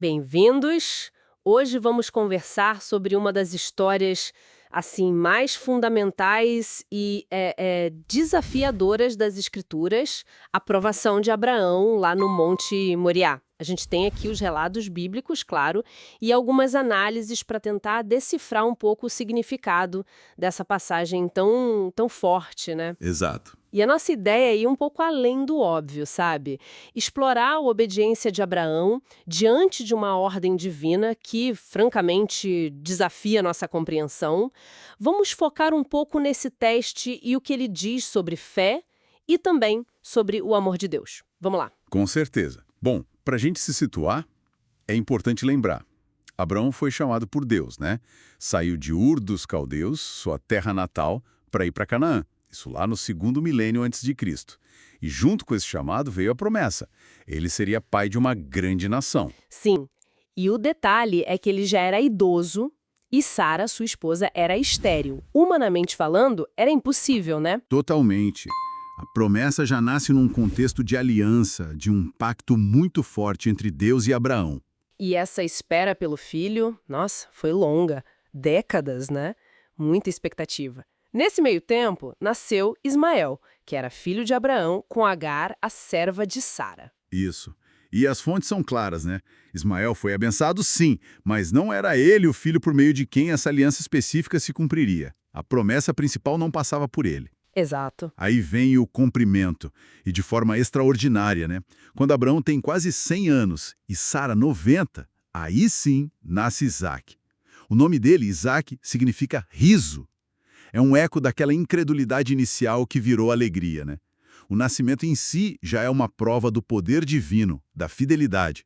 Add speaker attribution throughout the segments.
Speaker 1: Bem-vindos! Hoje vamos conversar sobre uma das histórias assim mais fundamentais e desafiadoras das Escrituras, a provação de Abraão lá no Monte Moriá. A gente tem aqui os relatos bíblicos, claro, e algumas análises para tentar decifrar um pouco o significado dessa passagem tão forte, né?
Speaker 2: Exato.
Speaker 1: E a nossa ideia é ir um pouco além do óbvio, sabe? Explorar a obediência de Abraão diante de uma ordem divina que, francamente, desafia a nossa compreensão. Vamos focar um pouco nesse teste e o que ele diz sobre fé e também sobre o amor de Deus. Vamos lá.
Speaker 2: Com certeza. Bom, para a gente se situar, é importante lembrar. Abraão foi chamado por Deus, né? Saiu de Ur dos Caldeus, sua terra natal, para ir para Canaã. Isso lá no 2º milênio antes de Cristo. E junto com esse chamado veio a promessa. Ele seria pai de uma grande nação.
Speaker 1: Sim, e o detalhe é que ele já era idoso e Sara, sua esposa, era estéril. Humanamente falando, era impossível, né?
Speaker 2: Totalmente. A promessa já nasce num contexto de aliança, de um pacto muito forte entre Deus e Abraão.
Speaker 1: E essa espera pelo filho, nossa, foi longa. Décadas, né? Muita expectativa. Nesse meio tempo, nasceu Ismael, que era filho de Abraão com Agar, a serva de Sara.
Speaker 2: Isso. E as fontes são claras, né? Ismael foi abençoado sim, mas não era ele o filho por meio de quem essa aliança específica se cumpriria. A promessa principal não passava por ele.
Speaker 1: Exato.
Speaker 2: Aí vem o cumprimento, e de forma extraordinária, né? Quando Abraão tem quase 100 anos e Sara 90, aí sim nasce Isaac. O nome dele, Isaac, significa riso. É um eco daquela incredulidade inicial que virou alegria, né? O nascimento em si já é uma prova do poder divino, da fidelidade.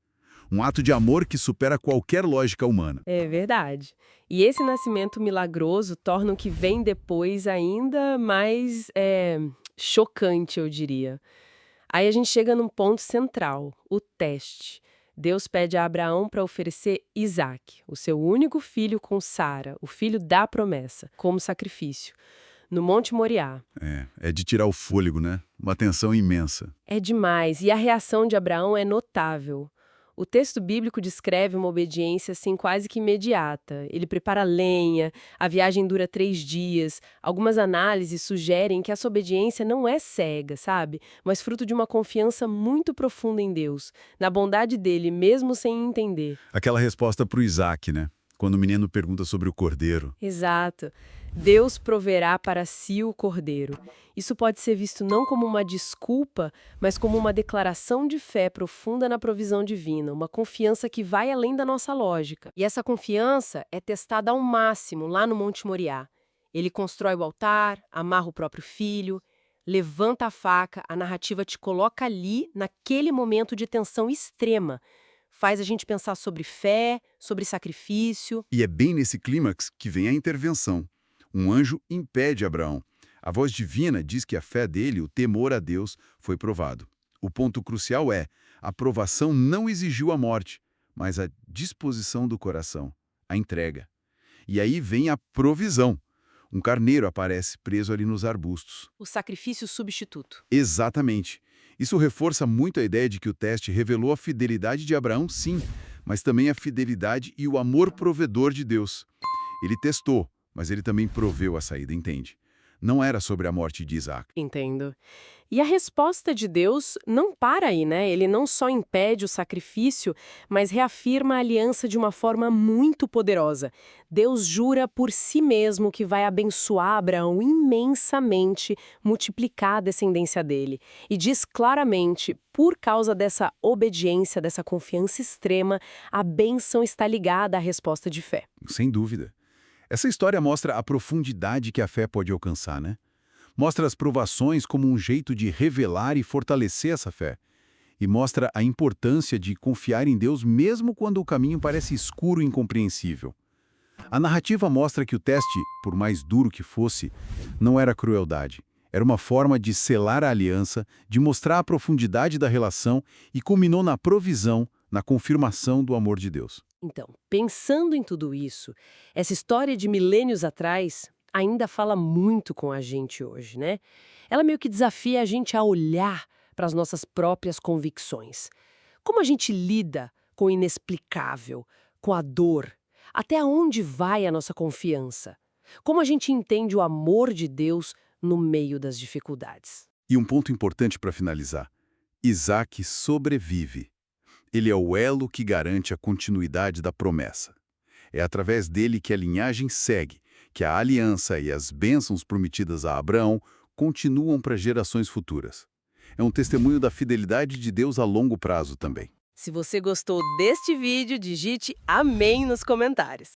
Speaker 2: Um ato de amor que supera qualquer lógica humana.
Speaker 1: É verdade. E esse nascimento milagroso torna o que vem depois ainda mais chocante, eu diria. Aí a gente chega num ponto central, o teste. Deus pede a Abraão para oferecer Isaac, o seu único filho com Sara, o filho da promessa, como sacrifício, no Monte Moriá.
Speaker 2: É de tirar o fôlego, né? Uma tensão imensa.
Speaker 1: É demais, e a reação de Abraão é notável. O texto bíblico descreve uma obediência assim quase que imediata. Ele prepara lenha, a viagem dura 3 dias. Algumas análises sugerem que essa obediência não é cega, sabe? Mas fruto de uma confiança muito profunda em Deus, na bondade dele, mesmo sem entender.
Speaker 2: Aquela resposta para o Isaac, né? Quando o menino pergunta sobre o cordeiro.
Speaker 1: Exato. Deus proverá para si o cordeiro. Isso pode ser visto não como uma desculpa, mas como uma declaração de fé profunda na provisão divina, uma confiança que vai além da nossa lógica. E essa confiança é testada ao máximo lá no Monte Moriá. Ele constrói o altar, amarra o próprio filho, levanta a faca, a narrativa te coloca ali, naquele momento de tensão extrema. Faz a gente pensar sobre fé, sobre sacrifício.
Speaker 2: E é bem nesse clímax que vem a intervenção. Um anjo impede Abraão. A voz divina diz que a fé dele, o temor a Deus, foi provado. O ponto crucial é, a provação não exigiu a morte, mas a disposição do coração, a entrega. E aí vem a provisão. Um carneiro aparece preso ali nos arbustos.
Speaker 1: O sacrifício substituto.
Speaker 2: Exatamente. Isso reforça muito a ideia de que o teste revelou a fidelidade de Abraão, sim, mas também a fidelidade e o amor provedor de Deus. Ele testou, mas ele também proveu a saída, entende? Não era sobre a morte de Isaac.
Speaker 1: Entendo. E a resposta de Deus não para aí, né? Ele não só impede o sacrifício, mas reafirma a aliança de uma forma muito poderosa. Deus jura por si mesmo que vai abençoar Abraão imensamente, multiplicar a descendência dele. E diz claramente, por causa dessa obediência, dessa confiança extrema, a bênção está ligada à resposta de fé.
Speaker 2: Sem dúvida. Essa história mostra a profundidade que a fé pode alcançar, né? Mostra as provações como um jeito de revelar e fortalecer essa fé. E mostra a importância de confiar em Deus mesmo quando o caminho parece escuro e incompreensível. A narrativa mostra que o teste, por mais duro que fosse, não era crueldade. Era uma forma de selar a aliança, de mostrar a profundidade da relação e culminou na provisão, na confirmação do amor de Deus.
Speaker 1: Então, pensando em tudo isso, essa história de milênios atrás ainda fala muito com a gente hoje, né? Ela meio que desafia a gente a olhar para as nossas próprias convicções. Como a gente lida com o inexplicável, com a dor? Até onde vai a nossa confiança? Como a gente entende o amor de Deus no meio das dificuldades?
Speaker 2: E um ponto importante para finalizar. Isaac sobrevive. Ele é o elo que garante a continuidade da promessa. É através dele que a linhagem segue, que a aliança e as bênçãos prometidas a Abraão continuam para gerações futuras. É um testemunho da fidelidade de Deus a longo prazo também.
Speaker 1: Se você gostou deste vídeo, digite amém nos comentários.